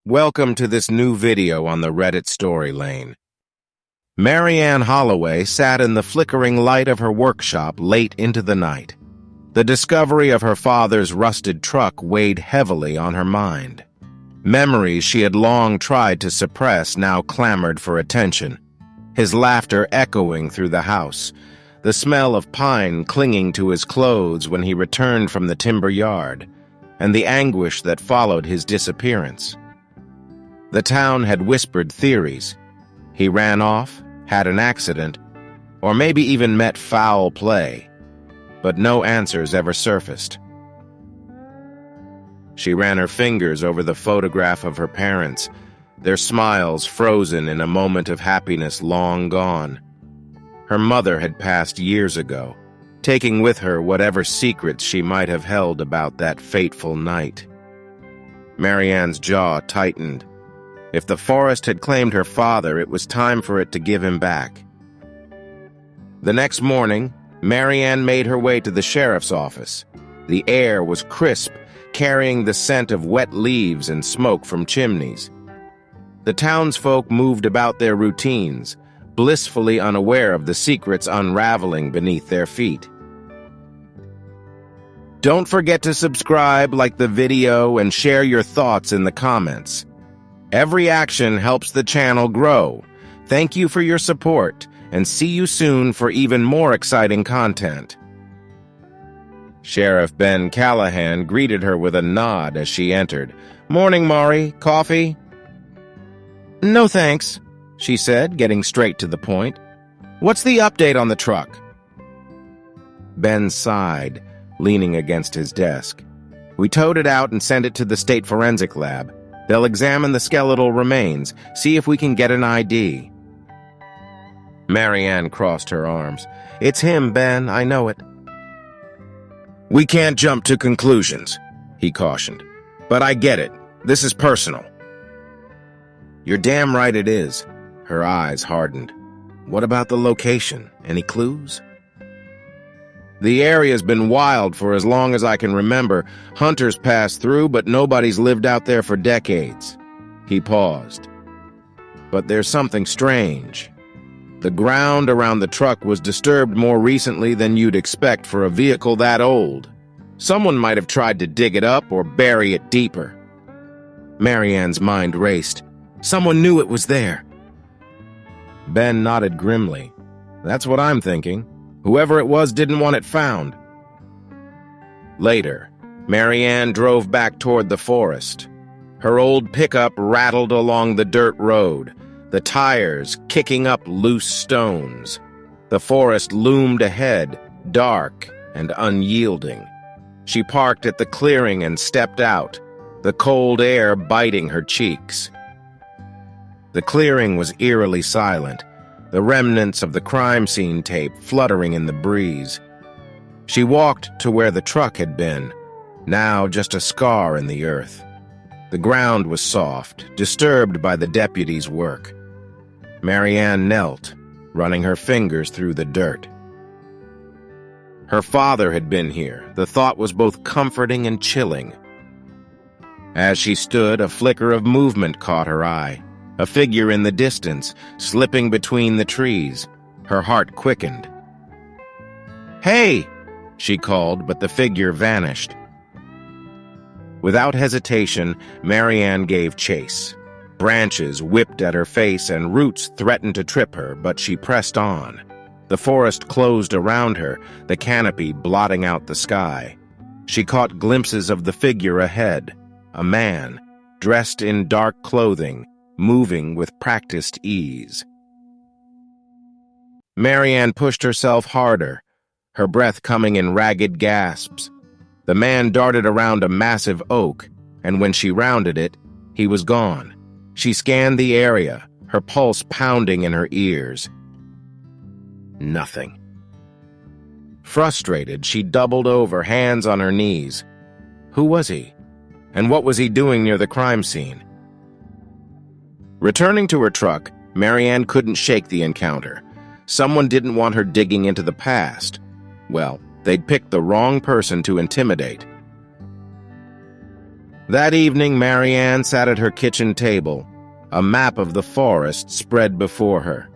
Welcome to this new video on the Reddit Storylane. Marianne Holloway sat in the flickering light of her workshop late into the night. The discovery of her father's rusted truck weighed heavily on her mind. Memories she had long tried to suppress now clamored for attention. His laughter echoing through the house, the smell of pine clinging to his clothes when he returned from the timber yard, and the anguish that followed his disappearance. The town had whispered theories. He ran off, had an accident, or maybe even met foul play, but no answers ever surfaced. She ran her fingers over the photograph of her parents, their smiles frozen in a moment of happiness long gone. Her mother had passed years ago, taking with her whatever secrets she might have held about that fateful night. Marianne's jaw tightened. If the forest had claimed her father, it was time for it to give him back. The next morning, Marianne made her way to the sheriff's office. The air was crisp, carrying the scent of wet leaves and smoke from chimneys. The townsfolk moved about their routines, blissfully unaware of the secrets unraveling beneath their feet. Don't forget to subscribe, like the video, and share your thoughts in the comments. Every action helps the channel grow. Thank you for your support, and see you soon for even more exciting content. Sheriff Ben Callahan greeted her with a nod as she entered. "Morning, Maury. Coffee?" "No thanks," she said, getting straight to the point. "What's the update on the truck?" Ben sighed, leaning against his desk. "We towed it out and sent it to the state forensic lab. They'll examine the skeletal remains, see if we can get an ID." Marianne crossed her arms. "It's him, Ben, I know it." "We can't jump to conclusions," he cautioned. "But I get it. This is personal." "You're damn right it is." Her eyes hardened. "What about the location? Any clues?" "The area's been wild for as long as I can remember. Hunters pass through, but nobody's lived out there for decades." He paused. "But there's something strange. The ground around the truck was disturbed more recently than you'd expect for a vehicle that old. Someone might have tried to dig it up or bury it deeper." Marianne's mind raced. "Someone knew it was there." Ben nodded grimly. "That's what I'm thinking. Whoever it was didn't want it found." Later, Marianne drove back toward the forest. Her old pickup rattled along the dirt road, the tires kicking up loose stones. The forest loomed ahead, dark and unyielding. She parked at the clearing and stepped out, the cold air biting her cheeks. The clearing was eerily silent, the remnants of the crime scene tape fluttering in the breeze. She walked to where the truck had been, now just a scar in the earth. The ground was soft, disturbed by the deputy's work. Marianne knelt, running her fingers through the dirt. Her father had been here. The thought was both comforting and chilling. As she stood, a flicker of movement caught her eye. A figure in the distance, slipping between the trees. Her heart quickened. "Hey!" she called, but the figure vanished. Without hesitation, Marianne gave chase. Branches whipped at her face and roots threatened to trip her, but she pressed on. The forest closed around her, the canopy blotting out the sky. She caught glimpses of the figure ahead, a man, dressed in dark clothing, moving with practiced ease. Marianne pushed herself harder, her breath coming in ragged gasps. The man darted around a massive oak, and when she rounded it, he was gone. She scanned the area, her pulse pounding in her ears. Nothing. Frustrated, she doubled over, hands on her knees. Who was he? And what was he doing near the crime scene? Returning to her truck, Marianne couldn't shake the encounter. Someone didn't want her digging into the past. Well, they'd picked the wrong person to intimidate. That evening, Marianne sat at her kitchen table, a map of the forest spread before her.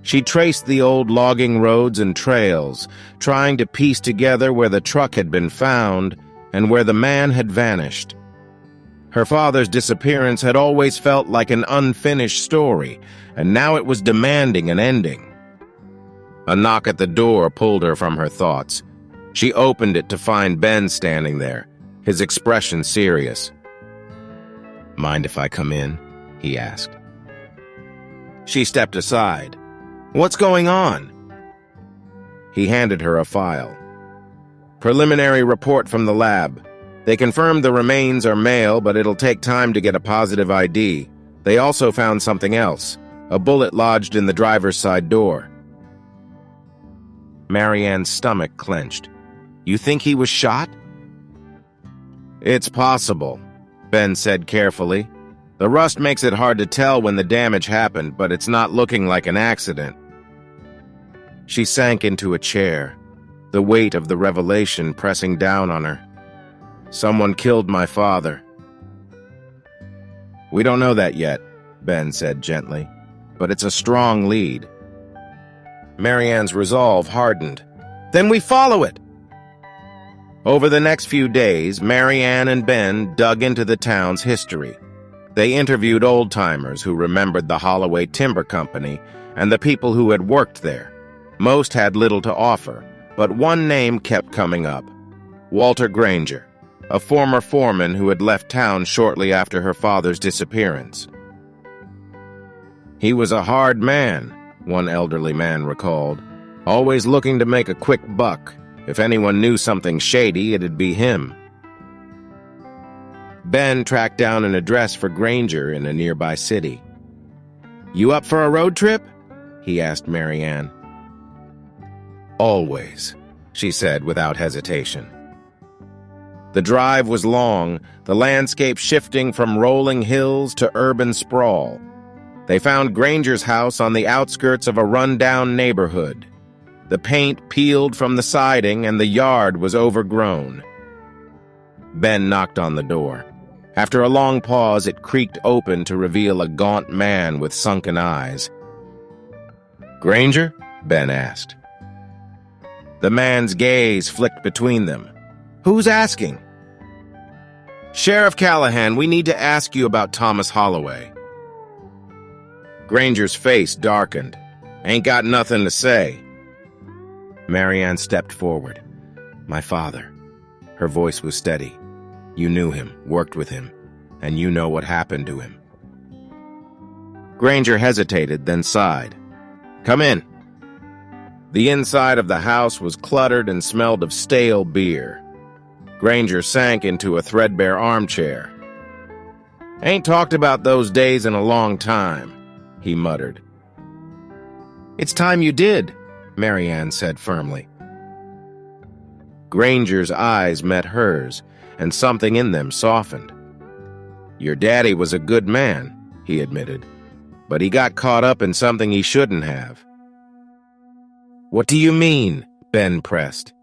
She traced the old logging roads and trails, trying to piece together where the truck had been found and where the man had vanished. Her father's disappearance had always felt like an unfinished story, and now it was demanding an ending. A knock at the door pulled her from her thoughts. She opened it to find Ben standing there, his expression serious. "Mind if I come in?" he asked. She stepped aside. "What's going on?" He handed her a file. "Preliminary report from the lab. They confirmed the remains are male, but it'll take time to get a positive ID. They also found something else, a bullet lodged in the driver's side door." Marianne's stomach clenched. "You think he was shot?" "It's possible," Ben said carefully. "The rust makes it hard to tell when the damage happened, but it's not looking like an accident." She sank into a chair, the weight of the revelation pressing down on her. "Someone killed my father." "We don't know that yet," Ben said gently, "but it's a strong lead." Marianne's resolve hardened. "Then we follow it!" Over the next few days, Marianne and Ben dug into the town's history. They interviewed old-timers who remembered the Holloway Timber Company and the people who had worked there. Most had little to offer, but one name kept coming up: Walter Granger, a former foreman who had left town shortly after her father's disappearance. "He was a hard man," one elderly man recalled, "always looking to make a quick buck. If anyone knew something shady, it'd be him." Ben tracked down an address for Granger in a nearby city. "You up for a road trip?" he asked Marianne. "Always," she said without hesitation. The drive was long, the landscape shifting from rolling hills to urban sprawl. They found Granger's house on the outskirts of a run-down neighborhood. The paint peeled from the siding and the yard was overgrown. Ben knocked on the door. After a long pause, it creaked open to reveal a gaunt man with sunken eyes. "Granger?" Ben asked. The man's gaze flicked between them. "Who's asking?" "Sheriff Callahan, we need to ask you about Thomas Holloway." Granger's face darkened. "Ain't got nothing to say." Marianne stepped forward. "My father." Her voice was steady. "You knew him, worked with him, and you know what happened to him." Granger hesitated, then sighed. "Come in." The inside of the house was cluttered and smelled of stale beer. Granger sank into a threadbare armchair. "Ain't talked about those days in a long time," he muttered. "It's time you did," Marianne said firmly. Granger's eyes met hers, and something in them softened. "Your daddy was a good man," he admitted, "but he got caught up in something he shouldn't have." "What do you mean?" Ben pressed.